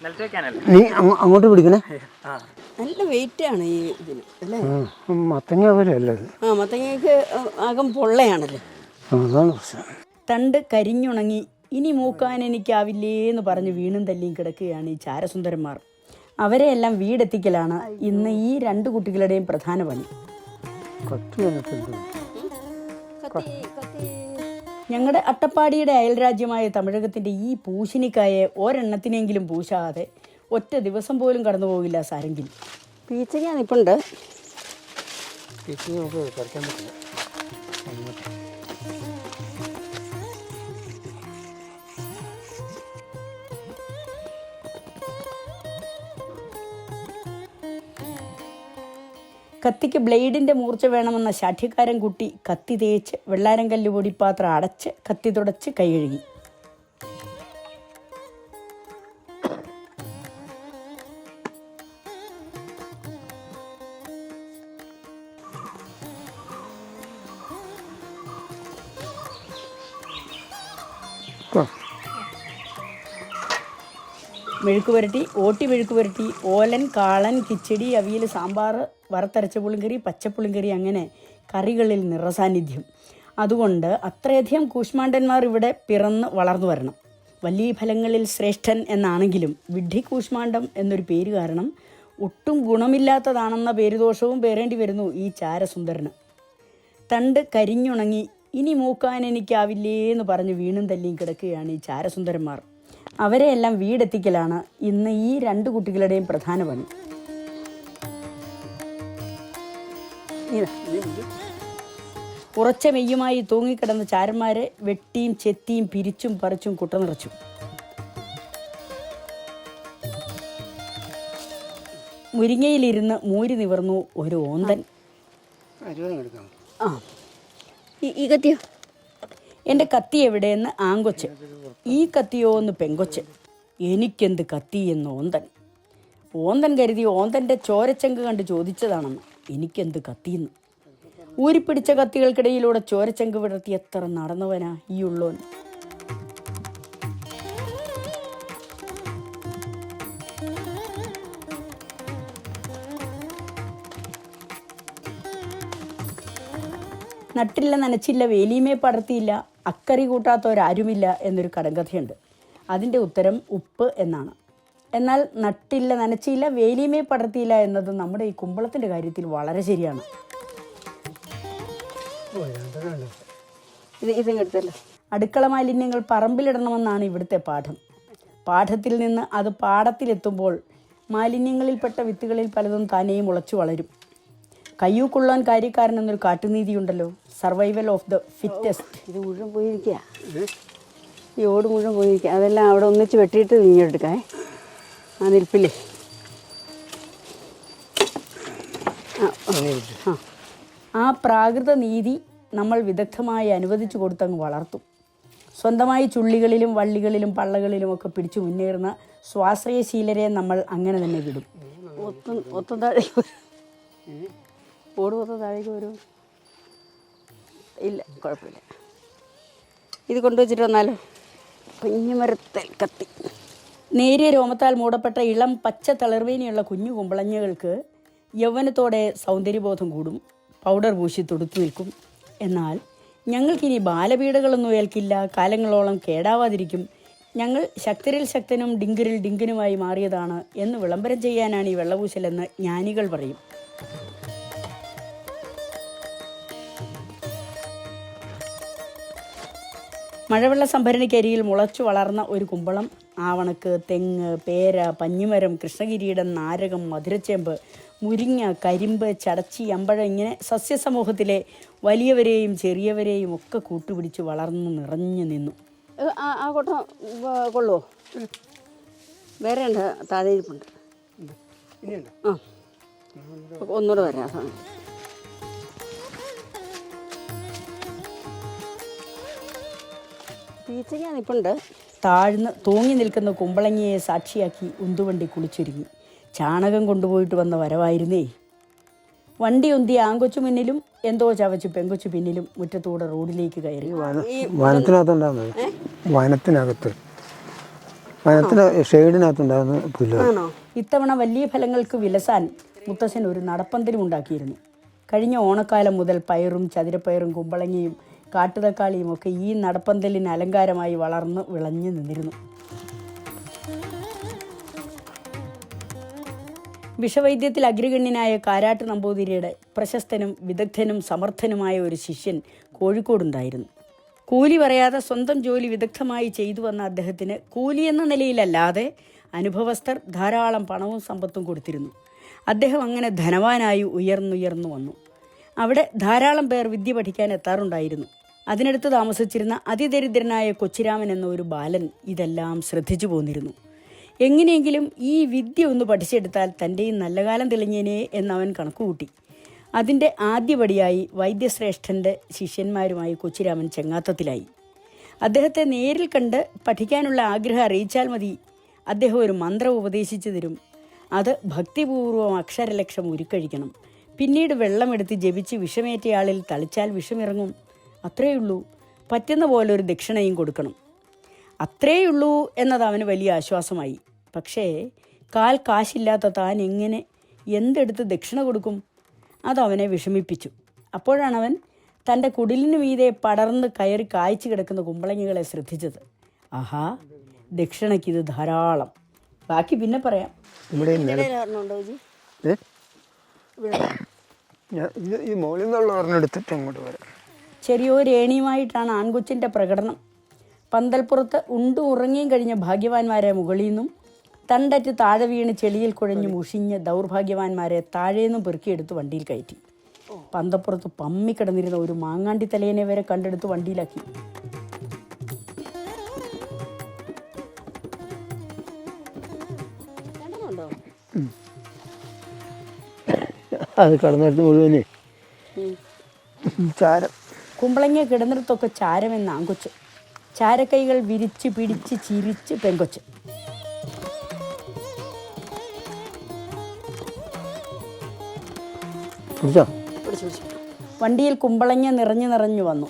നീ അങ്ങോട്ട് പിടിക്കണേ. നല്ല വെയിറ്റ് ആണ് ഈ ഇതിന് അല്ലേ? മത്തങ്ങ പോലെയല്ലേ? മത്തങ്ങയ്ക്ക് അകം പൊള്ളയാണല്ലോ. അതാണ് പ്രശ്നം. തണ്ട് കരിഞ്ഞുണങ്ങി ഇനി മൂക്കാൻ എനിക്കാവില്ലേ എന്ന് പറഞ്ഞ് വീണും തല്ലിയും കിടക്കുകയാണ് ഈ ചാരസുന്ദരന്മാർ. അവരെയെല്ലാം വീടെത്തിക്കലാണ് ഇന്ന് ഈ രണ്ട് കുട്ടികളുടെയും പ്രധാന പണി. ഞങ്ങളുടെ അട്ടപ്പാടിയുടെ അയൽരാജ്യമായ തമിഴകത്തിൻ്റെ ഈ പൂശിനിക്കായെ ഒരെണ്ണത്തിനെങ്കിലും പൂശാതെ ഒറ്റ ദിവസം പോലും കടന്നു പോകില്ല സാരെങ്കിലും. പീച്ചയ്ക്ക നിപ്പുണ്ട്. കത്തിക്ക് ബ്ലേഡിൻ്റെ മൂർച്ച വേണമെന്ന ശാഠ്യക്കാരൻ കുട്ടി കത്തി തേച്ച് വെള്ളാരം കല്ല് പൊടിപ്പാത്രം അടച്ച് കത്തി തുടച്ച് കൈ കഴുകി. മെഴുക്ക് പുരട്ടി, ഓട്ടി മെഴുക്ക് പുരട്ടി, ഓലൻ, കാളൻ, കിച്ചടി, അവിയൽ, സാമ്പാർ, വറുത്തരച്ച പുളിങ്കറി, പച്ചപ്പുളിങ്കറി, അങ്ങനെ കറികളിൽ നിറസാന്നിധ്യം. അതുകൊണ്ട് അത്രയധികം കൂശ്മാണ്ഡന്മാർ ഇവിടെ പിറന്ന് വളർന്നു വരണം. വലിയ ഫലങ്ങളിൽ ശ്രേഷ്ഠൻ എന്നാണെങ്കിലും വിഡ്ഢി കൂശ്മാണ്ഡം എന്നൊരു പേര് കാരണം ഒട്ടും ഗുണമില്ലാത്തതാണെന്ന പേരുദോഷവും പേരേണ്ടി വരുന്നു ഈ ചാരസുന്ദരന്. തണ്ട് കരിഞ്ഞുണങ്ങി ഇനി മൂക്കാൻ എനിക്കാവില്ലേ എന്ന് പറഞ്ഞ് വീണും തല്ലിയും കിടക്കുകയാണ് ഈ ചാരസുന്ദരന്മാർ. അവരെയെല്ലാം വീടെത്തിക്കലാണ് ഇന്ന് ഈ രണ്ട് കുട്ടികളുടെയും പ്രധാന പണി. ഉറച്ച മെയ്യുമായി തൂങ്ങിക്കിടന്ന ചാരന്മാരെ വെട്ടിയും ചെത്തിയും പിരിച്ചും പറിച്ചും കുട്ട നിറച്ചു. മുരിങ്ങയിലിരുന്ന് മൂരി നിവർന്നു ഒരു ഓന്തൻ. ഈ കത്തിയോ? എൻ്റെ കത്തി എവിടെയെന്ന് ആങ്കൊച്ച്. ഈ കത്തിയോ എന്ന് പെങ്കൊച്ച്. എനിക്കെന്ത് കത്തി എന്ന് ഓന്തൻ. ഓന്തൻ കരുതി ഓന്തൻ്റെ ചോരച്ചങ്ക് കണ്ട് ചോദിച്ചതാണെന്ന്. എനിക്കെന്ത് കത്തിയെന്ന്. ഊരിപ്പിടിച്ച കത്തികൾക്കിടയിലൂടെ ചോരച്ചങ്ക് വിടർത്തി എത്ര നടന്നവനാ ഈ ഉള്ളോൻ. നട്ടില്ല നനച്ചില്ല വേലിയുമേ പടർത്തിയില്ല അക്കറി കൂട്ടാത്തവരാരുമില്ല എന്നൊരു കടങ്കഥയുണ്ട്. അതിൻ്റെ ഉത്തരം ഉപ്പ് എന്നാണ്. എന്നാൽ നട്ടില്ല നനച്ചില്ല വേലിയുമേ പടർത്തിയില്ല എന്നത് നമ്മുടെ ഈ കുമ്പളത്തിൻ്റെ കാര്യത്തിൽ വളരെ ശരിയാണ്. അടുക്കള മാലിന്യങ്ങൾ പറമ്പിലിടണമെന്നാണ് ഇവിടുത്തെ പാഠം. പാഠത്തിൽ നിന്ന് അത് പാടത്തിലെത്തുമ്പോൾ മാലിന്യങ്ങളിൽപ്പെട്ട വിത്തുകളിൽ പലതും താനെയും മുളച്ചു വളരും. കയ്യൂക്കുള്ളവൻ കാര്യക്കാരൻ എന്നൊരു കാട്ടുനീതിയുണ്ടല്ലോ. Survival of the fittest. ഇത് മുഴുവൻ പോയിരിക്കുക. ഈ ഓട് മുഴുവൻ പോയിരിക്കുക. അതെല്ലാം അവിടെ ഒന്നിച്ച് വെട്ടിയിട്ട് ഇങ്ങോട്ടെടുക്കാം. ആ നിൽപ്പില്ലേ. ആ പ്രാകൃത നീതി നമ്മൾ വിദഗ്ധമായി അനുവദിച്ചു കൊടുത്തങ്ങ് വളർത്തും. സ്വന്തമായി ചുള്ളികളിലും വള്ളികളിലും പള്ളകളിലും ഒക്കെ പിടിച്ചു മുന്നേറുന്ന സ്വാശ്രയശീലരെ നമ്മൾ അങ്ങനെ തന്നെ വിടും. ഒത്തും താഴേക്ക് ഓട് മൊത്തം താഴേക്ക് വരും. ഇല്ല, കുഴപ്പമില്ല. ഇത് കൊണ്ടുവച്ചിട്ട് വന്നാലോ. കുഞ്ഞുമരത്തിൽ കത്തി. നേരിയ രോമത്താൽ മൂടപ്പെട്ട ഇളം പച്ച തളിർവേനിയുള്ള കുഞ്ഞു കുമ്പളഞ്ഞകൾക്ക് യൗവനത്തോടെ സൗന്ദര്യബോധം കൂടും. പൗഡർ പൂശി തൊടുത്തു നിൽക്കും. എന്നാൽ ഞങ്ങൾക്കിനി ബാലപീഡകളൊന്നും ഏൽക്കില്ല. കാലങ്ങളോളം കേടാവാതിരിക്കും. ഞങ്ങൾ ശക്തരിൽ ശക്തനും ഡിങ്കരിൽ ഡിങ്കനുമായി മാറിയതാണ് എന്ന് വിളംബരം ചെയ്യാനാണ് ഈ വെള്ളപൂശലെന്ന് ജ്ഞാനികൾ പറയും. മഴവെള്ള സംഭരണിക്കരിയിൽ മുളച്ചു വളർന്ന ഒരു കുമ്പളം, ആവണക്ക്, തെങ്ങ്, പേര, പഞ്ഞിമരം, കൃഷ്ണകിരീടം, നാരകം, മധുരച്ചേമ്പ്, മുരിങ്ങ, കരിമ്പ്, ചടച്ചി, അമ്പഴം, ഇങ്ങനെ സസ്യസമൂഹത്തിലെ വലിയവരെയും ചെറിയവരെയും ഒക്കെ കൂട്ടുപിടിച്ച് വളർന്നു നിറഞ്ഞു നിന്നു. ആ കൊട്ട കൊള്ളുമോ? വേറെ ഉണ്ട്, താഴെ ഇരിപ്പുണ്ട്. ആ, ഒന്നുകൂടെ വരാം. പീച്ചയ്ക്ക നിപ്പുണ്ട്. താഴ്ന്ന് തൂങ്ങി നിൽക്കുന്ന കുമ്പളങ്ങിയെ സാക്ഷിയാക്കി ഉന്തുവണ്ടി കുളിച്ചൊരുങ്ങി. ചാണകം കൊണ്ടുപോയിട്ട് വന്ന വരവായിരുന്നേ. വണ്ടി ഉന്തി ആങ്കൊച്ചു മുന്നിലും എന്തോ ചവച്ചു പെങ്കൊച്ചു പിന്നിലും മുറ്റത്തൂടെ റോഡിലേക്ക് കയറി. വനത്തിനകത്ത് വനത്തിന് ഷെയ്ഡിനകത്തുണ്ടാകുന്ന പുല്ല്. ആണോ? ഇത്തവണ വലിയ ഫലങ്ങൾക്ക് വിലസാൻ മുത്തശ്ശൻ ഒരു നടപ്പന്തലും ഉണ്ടാക്കിയിരുന്നു. കഴിഞ്ഞ ഓണക്കാലം മുതൽ പയറും ചതുരപ്പയറും കുമ്പളങ്ങയും കാട്ടുതക്കാളിയും ഒക്കെ ഈ നടപ്പന്തലിന് അലങ്കാരമായി വളർന്ന് വിളഞ്ഞു നിന്നിരുന്നു. വിഷവൈദ്യത്തിൽ അഗ്രഗണ്യനായ കാരാട്ട് നമ്പൂതിരിയുടെ പ്രശസ്തനും വിദഗ്ധനും സമർത്ഥനുമായ ഒരു ശിഷ്യൻ കോഴിക്കോടുണ്ടായിരുന്നു. കൂലി പറയാതെ സ്വന്തം ജോലി വിദഗ്ധമായി ചെയ്തു വന്ന അദ്ദേഹത്തിന് കൂലി എന്ന നിലയിലല്ലാതെ അനുഭവസ്ഥർ ധാരാളം പണവും സമ്പത്തും കൊടുത്തിരുന്നു. അദ്ദേഹം അങ്ങനെ ധനവാനായി ഉയർന്നുയർന്നു വന്നു. അവിടെ ധാരാളം പേർ വിദ്യ പഠിക്കാൻ എത്താറുണ്ടായിരുന്നു. അതിനടുത്ത് താമസിച്ചിരുന്ന അതിദരിദ്രനായ കൊച്ചിരാമൻ എന്ന ഒരു ബാലൻ ഇതെല്ലാം ശ്രദ്ധിച്ചു പോന്നിരുന്നു. എങ്ങനെയെങ്കിലും ഈ വിദ്യ ഒന്ന് പഠിച്ചെടുത്താൽ തൻ്റെയും നല്ല കാലം തെളിഞ്ഞേനെ എന്നവൻ കണക്കുകൂട്ടി. അതിൻ്റെ ആദ്യപടിയായി വൈദ്യശ്രേഷ്ഠൻ്റെ ശിഷ്യന്മാരുമായി കൊച്ചിരാമൻ ചെങ്ങാത്തത്തിലായി. അദ്ദേഹത്തെ നേരിൽ കണ്ട് പഠിക്കാനുള്ള ആഗ്രഹം അറിയിച്ചാൽ മതി, അദ്ദേഹം ഒരു മന്ത്രം ഉപദേശിച്ചു തരും. അത് ഭക്തിപൂർവ്വം അക്ഷരലക്ഷം ഉരുക്കഴിക്കണം. പിന്നീട് വെള്ളമെടുത്ത് ജപിച്ച് വിഷമേറ്റയാളിൽ തളിച്ചാൽ വിഷമിറങ്ങും. അത്രയുള്ളൂ. പറ്റുന്ന പോലെ ഒരു ദക്ഷിണയും കൊടുക്കണം. അത്രയുള്ളൂ എന്നത് അവന് വലിയ ആശ്വാസമായി. പക്ഷേ കാശില്ലാത്ത താൻ എങ്ങനെ എന്തെടുത്ത് ദക്ഷിണ കൊടുക്കും? അതവനെ വിഷമിപ്പിച്ചു. അപ്പോഴാണ് അവൻ തൻ്റെ കുടിലിന് മീതെ പടർന്ന് കയറി കായ്ച്ചു കിടക്കുന്ന കുമ്പളങ്ങികളെ ശ്രദ്ധിച്ചത്. ആഹാ, ദക്ഷിണയ്ക്കിത് ധാരാളം. ബാക്കി പിന്നെ പറയാം. ചെറിയൊരു ഏണിയുമായിട്ടാണ് ആൺകൊച്ചിൻ്റെ പ്രകടനം. പന്തൽപ്പുറത്ത് ഉറങ്ങിയും കഴിഞ്ഞ ഭാഗ്യവാന്മാരെ മുകളിൽ നിന്നും തണ്ടറ്റ് താഴെ വീണ് ചെളിയിൽ കുഴഞ്ഞു മുഷിഞ്ഞ് ദൗർഭാഗ്യവാന്മാരെ താഴേന്നും പെറുക്കിയെടുത്ത് വണ്ടിയിൽ കയറ്റി. പന്തപ്പുറത്ത് പമ്മിക്കിടന്നിരുന്ന ഒരു മാങ്ങാണ്ടി തലേനെ വരെ കണ്ടെടുത്ത് വണ്ടിയിലാക്കി. അത് കടന്നിടത്ത് മുഴുവനെ ചാരം. കുമ്പളങ്ങ കിടന്നിടത്തൊക്കെ ചാരമെന്ന് ആങ്കൊച്ച്. ചാരക്കൈകൾ വിരിച്ച് പിടിച്ച് ചിരിച്ച് പെങ്കൊച്ച്. വണ്ടിയിൽ കുമ്പളങ്ങ നിറഞ്ഞു വന്നു.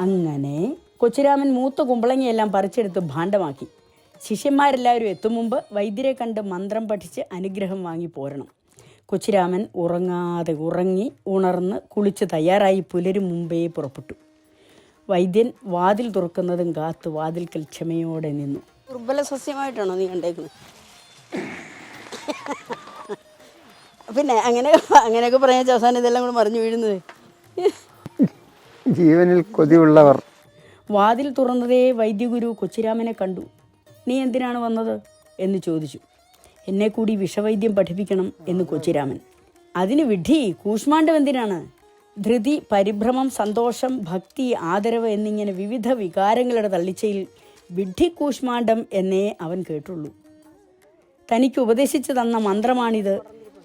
അങ്ങനെ കൊച്ചിരാമൻ മൂത്ത കുമ്പളങ്ങയെല്ലാം പറിച്ചെടുത്ത് ഭാണ്ഡമാക്കി. ശിഷ്യന്മാരെല്ലാവരും എത്തും മുമ്പ് വൈദ്യരെ കണ്ട് മന്ത്രം പഠിച്ച് അനുഗ്രഹം വാങ്ങി പോരണം. കൊച്ചിരാമൻ ഉറങ്ങാതെ ഉറങ്ങി ഉണർന്ന് കുളിച്ച് തയ്യാറായി പുലരും മുമ്പേ പുറപ്പെട്ടു. വൈദ്യൻ വാതിൽ തുറക്കുന്നതും കാത്ത് വാതിൽക്കൽ ക്ഷമയോടെ നിന്നു. ദുർബല സസ്യമായിട്ടാണോ നീ കണ്ടേക്കുന്നത്? പിന്നെ അങ്ങനെയൊക്കെ പറയാൻ അവസാനം ഇതെല്ലാം കൂടെ മറിഞ്ഞു വീഴുന്നത്. ജീവനിൽ കൊതിയുള്ളവർ. വാതിൽ തുറന്നതേ വൈദ്യഗുരു കൊച്ചിരാമനെ കണ്ടു. നീ എന്തിനാണ് വന്നത് എന്ന് ചോദിച്ചു. എന്നെ കൂടി വിഷവൈദ്യം പഠിപ്പിക്കണം എന്ന് കൊച്ചിരാമൻ. അതിന് വിഡ്ഢി, കൂഷ്മാണ്ഡം എന്തിനാണ്? ധൃതി, പരിഭ്രമം, സന്തോഷം, ഭക്തി, ആദരവ് എന്നിങ്ങനെ വിവിധ വികാരങ്ങളുടെ തള്ളിച്ചയിൽ വിഡ്ഢി കൂഷ്മാണ്ഡം എന്നേ അവൻ കേട്ടുള്ളൂ. തനിക്ക് ഉപദേശിച്ചു തന്ന മന്ത്രമാണിത്.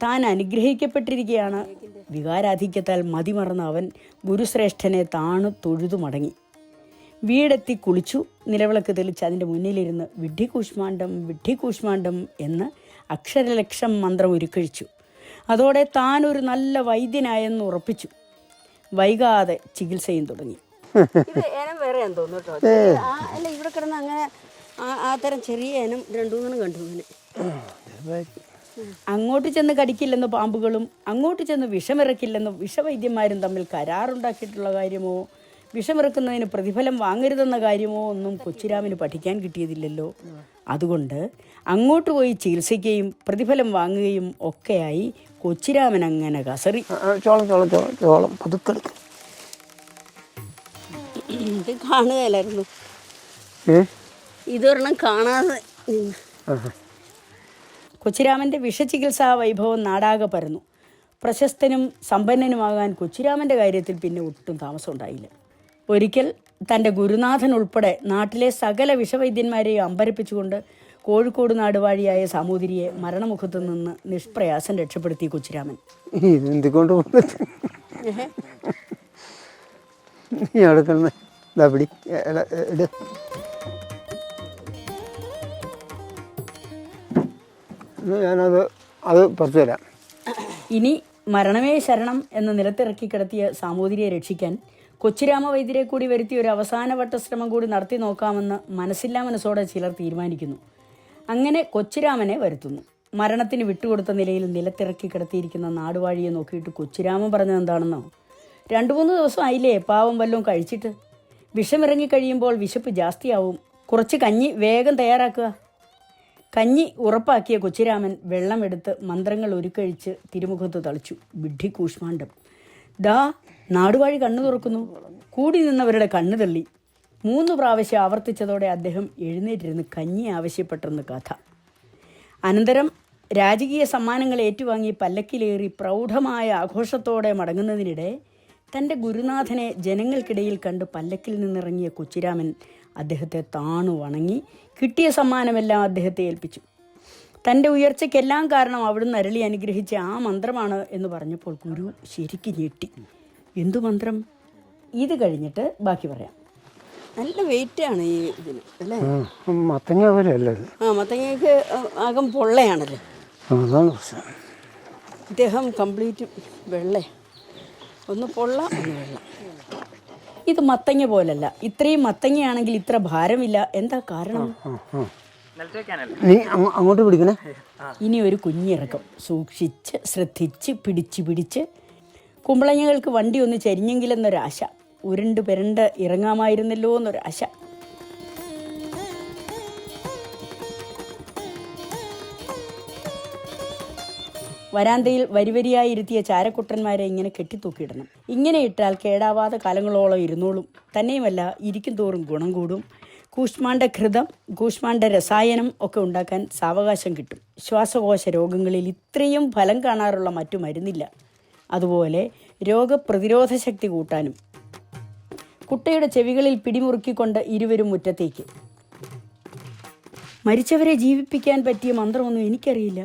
താൻ അനുഗ്രഹിക്കപ്പെട്ടിരിക്കുകയാണ്. വികാരാധിക്യത്താൽ മതിമറന്ന അവൻ ഗുരുശ്രേഷ്ഠനെ താണു തൊഴുതു മടങ്ങി. വീടെത്തി കുളിച്ചു. നിലവിളക്ക് തെളിച്ച് അതിൻ്റെ മുന്നിലിരുന്ന് വിഡ്ഢികൂഷ്മാണ്ഡം എന്ന് അക്ഷരലക്ഷം മന്ത്രം ഉരുക്കഴിച്ചു. അതോടെ താൻ ഒരു നല്ല വൈദ്യനായെന്ന് ഉറപ്പിച്ചു. വൈകാതെ ചികിത്സയും തുടങ്ങി. വേറെയാന്ന് തോന്നുന്നു കേട്ടോ. അല്ല, ഇവിടെ കിടന്ന് അങ്ങനെ ആ തരം ചെറിയ ഇനം 2-3 കണ്ടു. അങ്ങനെ അങ്ങോട്ട് ചെന്ന് കടിക്കില്ലെന്ന് പാമ്പുകളും അങ്ങോട്ട് ചെന്ന് വിഷമിറക്കില്ലെന്ന് വിഷവൈദ്യന്മാരും തമ്മിൽ കരാറുണ്ടാക്കിയിട്ടുള്ള കാര്യമോ വിഷമിറക്കുന്നതിന് പ്രതിഫലം വാങ്ങരുതെന്ന കാര്യമോ ഒന്നും കൊച്ചിരാമന് പഠിക്കാൻ കിട്ടിയതില്ലല്ലോ. അതുകൊണ്ട് അങ്ങോട്ട് പോയി ചികിത്സിക്കുകയും പ്രതിഫലം വാങ്ങുകയും ഒക്കെയായി കൊച്ചിരാമൻ അങ്ങനെ കസറി. ഇത് കാണുകയല്ലായിരുന്നു, ഇതൊരെണ്ണം കാണാതെ. കൊച്ചിരാമൻ്റെ വിഷചികിത്സാ വൈഭവം നാടാകെ പരന്നു. പ്രശസ്തനും സമ്പന്നനുമാകാൻ കൊച്ചിരാമൻ്റെ കാര്യത്തിൽ പിന്നെ ഒട്ടും താമസം ഉണ്ടായില്ല. ഒരിക്കൽ തൻ്റെ ഗുരുനാഥൻ ഉൾപ്പെടെ നാട്ടിലെ സകല വിഷവൈദ്യന്മാരെയും അമ്പരപ്പിച്ചുകൊണ്ട് കോഴിക്കോട് നാടുവാഴിയായ സാമൂതിരിയെ മരണമുഖത്തു നിന്ന് നിഷ്പ്രയാസം രക്ഷപ്പെടുത്തി കൊച്ചിരാമൻ. ഇനി മരണമേ ശരണം എന്ന് നിലത്തിറക്കി കിടത്തിയ സാമൂതിരിയെ രക്ഷിക്കാൻ കൊച്ചിരാമ വൈദ്യരെ കൂടി വരുത്തി ഒരു അവസാനവട്ട ശ്രമം കൂടി നടത്തി നോക്കാമെന്ന് മനസ്സില്ലാ മനസ്സോടെ ചിലർ തീരുമാനിക്കുന്നു. അങ്ങനെ കൊച്ചിരാമനെ വരുത്തുന്നു. മരണത്തിന് വിട്ടുകൊടുത്ത നിലയിൽ നിലത്തിറക്കി കിടത്തിയിരിക്കുന്ന നാടുവാഴിയെ നോക്കിയിട്ട് കൊച്ചിരാമൻ പറഞ്ഞത് എന്താണെന്നോ? 2-3 ദിവസം ആയില്ലേ പാവം വല്ലതും കഴിച്ചിട്ട്. വിഷമിറങ്ങിക്കഴിയുമ്പോൾ വിശപ്പ് ജാസ്തിയാവും. കുറച്ച് കഞ്ഞി വേഗം തയ്യാറാക്കുക. കഞ്ഞി ഉറപ്പാക്കിയ കൊച്ചിരാമൻ വെള്ളമെടുത്ത് മന്ത്രങ്ങൾ ഉരുക്കഴിച്ച് തിരുമുഖത്ത് തളിച്ചു. വിഡ്ഢി കൂഷ്മാണ്ഡം. ദാ നാടുവാഴി കണ്ണു തുറക്കുന്നു. കൂടി നിന്നവരുടെ കണ്ണു തള്ളി. 3 പ്രാവശ്യം ആവർത്തിച്ചതോടെ അദ്ദേഹം എഴുന്നേറ്റിരുന്ന് കഞ്ഞി ആവശ്യപ്പെട്ടെന്ന് കഥ. അനന്തരം രാജകീയ സമ്മാനങ്ങൾ ഏറ്റുവാങ്ങി പല്ലക്കിലേറി പ്രൗഢമായ ആഘോഷത്തോടെ മടങ്ങുന്നതിനിടെ തൻ്റെ ഗുരുനാഥനെ ജനങ്ങൾക്കിടയിൽ കണ്ട് പല്ലക്കിൽ നിന്നിറങ്ങിയ കൊച്ചിരാമൻ അദ്ദേഹത്തെ താണു വണങ്ങി കിട്ടിയ സമ്മാനമെല്ലാം അദ്ദേഹത്തെ ഏൽപ്പിച്ചു. തൻ്റെ ഉയർച്ചയ്ക്കെല്ലാം കാരണം അവിടുന്ന് അരുളി അനുഗ്രഹിച്ച ആ മന്ത്രമാണ് എന്ന് പറഞ്ഞപ്പോൾ ഗുരു ശരിക്കും ഞെട്ടി. എന്തു മന്ത്രം? ഇത് കഴിഞ്ഞിട്ട് ബാക്കി പറയാം. നല്ല വെയിറ്റാണ് ഈ ഇതിന് അല്ലേ? മത്തങ്ങ പോലെ അല്ലേ? മത്തങ്ങയ്ക്ക് ആകം പൊള്ളയാണല്ലോ. ഇദ്ദേഹം കംപ്ലീറ്റ് വെള്ള, ഒന്ന് പൊള്ള ഒന്ന് വെള്ള. ഇത് മത്തങ്ങ പോലല്ല. ഇത്രയും മത്തങ്ങയാണെങ്കിൽ ഇത്ര ഭാരമില്ല. എന്താ കാരണം? നീ അങ്ങോട്ട് പിടിക്കണേ. ഇനി ഒരു കുഞ്ഞിറക്കം. സൂക്ഷിച്ച് ശ്രദ്ധിച്ച് പിടിച്ച് കുമ്പളങ്ങകൾക്ക് വണ്ടി ഒന്ന് ചരിഞ്ഞെങ്കിലെന്നൊരാശ. ഉരുണ്ട് പെരണ്ട് ഇറങ്ങാമായിരുന്നല്ലോ എന്നൊരാശ. വരാന്തയിൽ വരിവരിയായി ഇരുത്തിയ ചാരക്കുട്ടന്മാരെ ഇങ്ങനെ കെട്ടിത്തൂക്കിയിടണം. ഇങ്ങനെ ഇട്ടാൽ കേടാവാതെ കാലങ്ങളോളം ഇരുന്നോളും. തന്നെയുമല്ല, ഇരിക്കും തോറും ഗുണം കൂടും. കൂഷ്മാണ്ഡ ഘൃതം, കൂഷ്മാണ്ഡ രസായനം ഒക്കെ ഉണ്ടാക്കാൻ സാവകാശം കിട്ടും. ശ്വാസകോശ രോഗങ്ങളിൽ ഇത്രയും ഫലം കാണാറുള്ള മറ്റു മരുന്നില്ല. അതുപോലെ രോഗപ്രതിരോധ ശക്തി കൂട്ടാനും. കുട്ടയുടെ ചെവികളിൽ പിടിമുറുക്കിക്കൊണ്ട് ഇരുവരും മുറ്റത്തേക്ക്. മരിച്ചവരെ ജീവിപ്പിക്കാൻ പറ്റിയ മന്ത്രമൊന്നും എനിക്കറിയില്ല,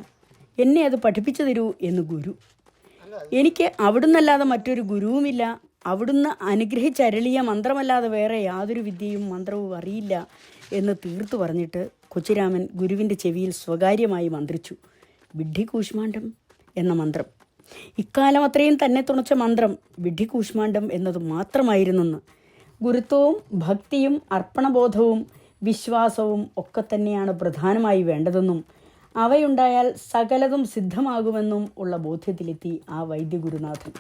എന്നെ അത് പഠിപ്പിച്ചു തരൂ എന്ന് ഗുരു. എനിക്ക് അവിടുന്നല്ലാതെ മറ്റൊരു ഗുരുവുമില്ല. അവിടുന്ന് അനുഗ്രഹിച്ചരളിയ മന്ത്രമല്ലാതെ വേറെ യാതൊരു വിദ്യയും മന്ത്രവും അറിയില്ല എന്ന് തീർത്തു പറഞ്ഞിട്ട് കൊച്ചിരാമൻ ഗുരുവിൻ്റെ ചെവിയിൽ സ്വകാര്യമായി മന്ത്രിച്ചു. വിഡ്ഢി കൂഷ്മാണ്ഡം എന്ന മന്ത്രം. ഇക്കാലം അത്രയും തന്നെ തുണച്ച മന്ത്രം വിഡ്ഢി കൂഷ്മാണ്ഡം എന്നത് മാത്രമായിരുന്നെന്ന്. ഗുരുത്വവും ഭക്തിയും അർപ്പണബോധവും വിശ്വാസവും ഒക്കെ തന്നെയാണ് പ്രധാനമായി വേണ്ടതെന്നും അവയുണ്ടായാൽ സകലതും സിദ്ധമാകുമെന്നും ഉള്ള ബോധ്യത്തിലെത്തി ആ വൈദ്യഗുരുനാഥൻ.